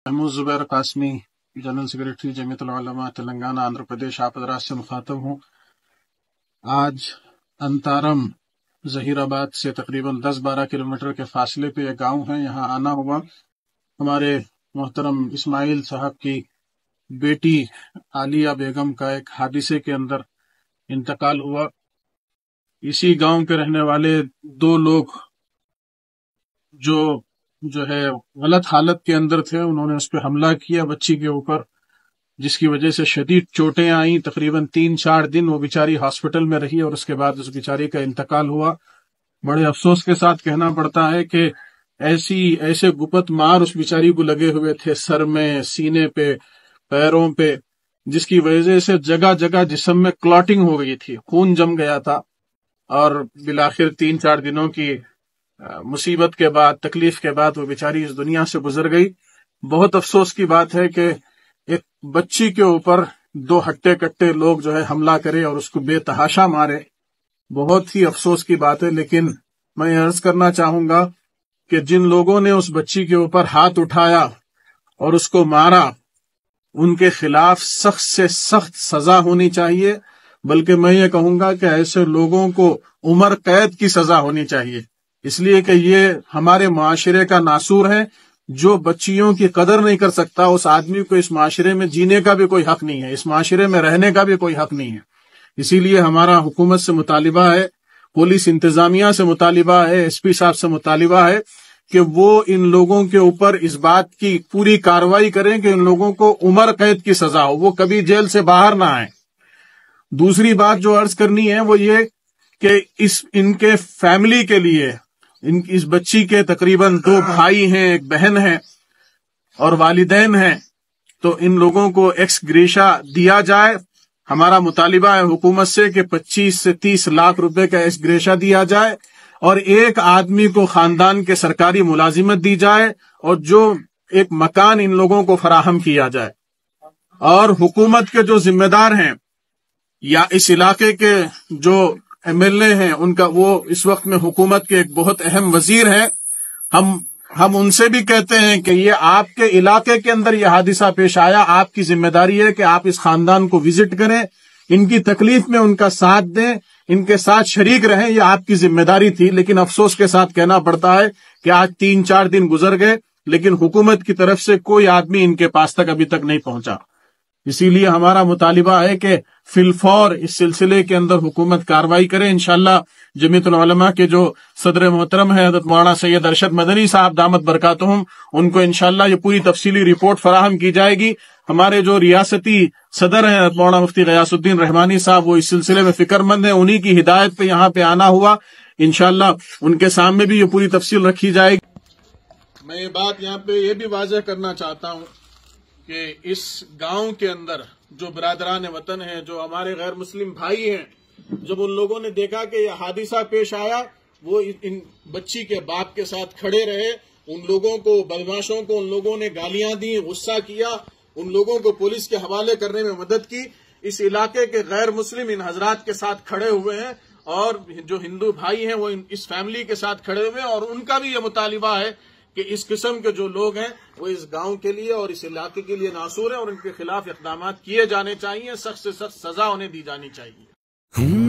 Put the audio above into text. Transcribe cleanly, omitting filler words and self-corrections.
محمود زبیر Qasmi, general secretary جمعیت العلماء تلنگانہ آندھرا پردیش، آپ حضرات سے مخاطب ہوں۔ آج انتارم ظہیر آباد سے تقریباً 10-12 کلومیٹر کے فاصلے پہ ایک گاؤں ہے، یہاں آنا ہوا۔ ہمارے محترم اسماعیل صاحب کی بیٹی عالیہ بیگم کا ایک حادثے کے اندر انتقال ہوا۔ اسی گاؤں کے رہنے والے 2 لوگ جو ہے غلط حالت کے اندر تھے، انہوں نے اس پہ حملہ کیا بچی کے اوپر، جس کی وجہ سے شدید چوٹیں آئیں۔ تقریباً 3-4 دن وہ بیچاری ہاسپٹل میں رہی اور اس کے بعد اس بیچاری کا انتقال ہوا۔ بڑے افسوس کے ساتھ کہنا پڑتا ہے کہ ایسے گپت مار اس بیچاری کو لگے ہوئے تھے، سر میں، سینے پہ، پیروں پہ، جس کی وجہ سے جگہ جگہ جسم میں کلاٹنگ ہو گئی تھی، خون جم گیا تھا، اور بالآخر 3-4 دنوں کی مصیبت کے بعد، تکلیف کے بعد وہ بیچاری اس دنیا سے گزر گئی۔ بہت افسوس کی بات ہے کہ ایک بچی کے اوپر 2 ہٹے کٹے لوگ جو ہے حملہ کرے اور اس کو بے تحاشا مارے۔ بہت ہی افسوس کی بات ہے، لیکن میں عرض کرنا چاہوں گا کہ جن لوگوں نے اس بچی کے اوپر ہاتھ اٹھایا اور اس کو مارا، ان کے خلاف سخت سے سخت سزا ہونی چاہیے، بلکہ میں یہ کہوں گا کہ ایسے لوگوں کو عمر قید کی سزا ہونی چاہیے، اس لیے کہ یہ ہمارے معاشرے کا ناسور ہے۔ جو بچیوں کی قدر نہیں کر سکتا، اس آدمی کو اس معاشرے میں جینے کا بھی کوئی حق نہیں ہے، اس معاشرے میں رہنے کا بھی کوئی حق نہیں ہے۔ اسی لیے ہمارا حکومت سے مطالبہ ہے، پولیس انتظامیہ سے مطالبہ ہے، ایس پی صاحب سے مطالبہ ہے کہ وہ ان لوگوں کے اوپر اس بات کی پوری کارروائی کریں کہ ان لوگوں کو عمر قید کی سزا ہو، وہ کبھی جیل سے باہر نہ آئیں۔ دوسری بات جو عرض کرنی ہے وہ یہ کہ ان کے فیملی کے لیے، اس بچی کے تقریباً 2 بھائی ہیں، 1 بہن ہے اور والدین ہیں، تو ان لوگوں کو ایکس گریشا دیا جائے۔ ہمارا مطالبہ ہے حکومت سے کہ 25 سے 30 لاکھ روپے کا ایکس گریشا دیا جائے، اور ایک آدمی کو خاندان کے سرکاری ملازمت دی جائے، اور جو ایک مکان ان لوگوں کو فراہم کیا جائے۔ اور حکومت کے جو ذمہ دار ہیں یا اس علاقے کے جو MLA ہیں، ان کا، وہ اس وقت میں حکومت کے ایک بہت اہم وزیر ہیں، ہم ان سے بھی کہتے ہیں کہ یہ آپ کے علاقے کے اندر یہ حادثہ پیش آیا، آپ کی ذمہ داری ہے کہ آپ اس خاندان کو وزٹ کریں، ان کی تکلیف میں ان کا ساتھ دیں، ان کے ساتھ شریک رہیں، یہ آپ کی ذمہ داری تھی۔ لیکن افسوس کے ساتھ کہنا پڑتا ہے کہ آج 3-4 دن گزر گئے، لیکن حکومت کی طرف سے کوئی آدمی ان کے پاس تک ابھی تک نہیں پہنچا۔ اسی لیے ہمارا مطالبہ ہے کہ فی الفور اس سلسلے کے اندر حکومت کارروائی کرے۔ انشاءاللہ جمعیت العلماء کے جو صدر محترم ہیں حضرت مولانا سید ارشد مدنی صاحب دامت برکاتہم، ان کو انشاءاللہ یہ پوری تفصیلی رپورٹ فراہم کی جائے گی۔ ہمارے جو ریاستی صدر ہیں حضرت مولانا مفتی غیاث الدین رحمانی صاحب، وہ اس سلسلے میں فکر مند ہیں، انہی کی ہدایت پہ یہاں پہ آنا ہوا۔ انشاءاللہ ان کے سامنے بھی یہ پوری تفصیل رکھی جائے گی۔ میں یہ بات یہاں پہ یہ بھی واضح کرنا چاہتا ہوں کہ اس گاؤں کے اندر جو برادران وطن ہیں، جو ہمارے غیر مسلم بھائی ہیں، جب ان لوگوں نے دیکھا کہ یہ حادثہ پیش آیا، وہ ان بچی کے باپ کے ساتھ کھڑے رہے۔ ان لوگوں کو، بدماشوں کو، ان لوگوں نے گالیاں دی، غصہ کیا، ان لوگوں کو پولیس کے حوالے کرنے میں مدد کی۔ اس علاقے کے غیر مسلم ان حضرات کے ساتھ کھڑے ہوئے ہیں، اور جو ہندو بھائی ہیں وہ اس فیملی کے ساتھ کھڑے ہوئے ہیں، اور ان کا بھی یہ مطالبہ ہے کہ اس قسم کے جو لوگ ہیں وہ اس گاؤں کے لیے اور اس علاقے کے لیے ناسور ہیں، اور ان کے خلاف اقدامات کیے جانے چاہیے، سخت سے سخت سزا انہیں دی جانی چاہیے۔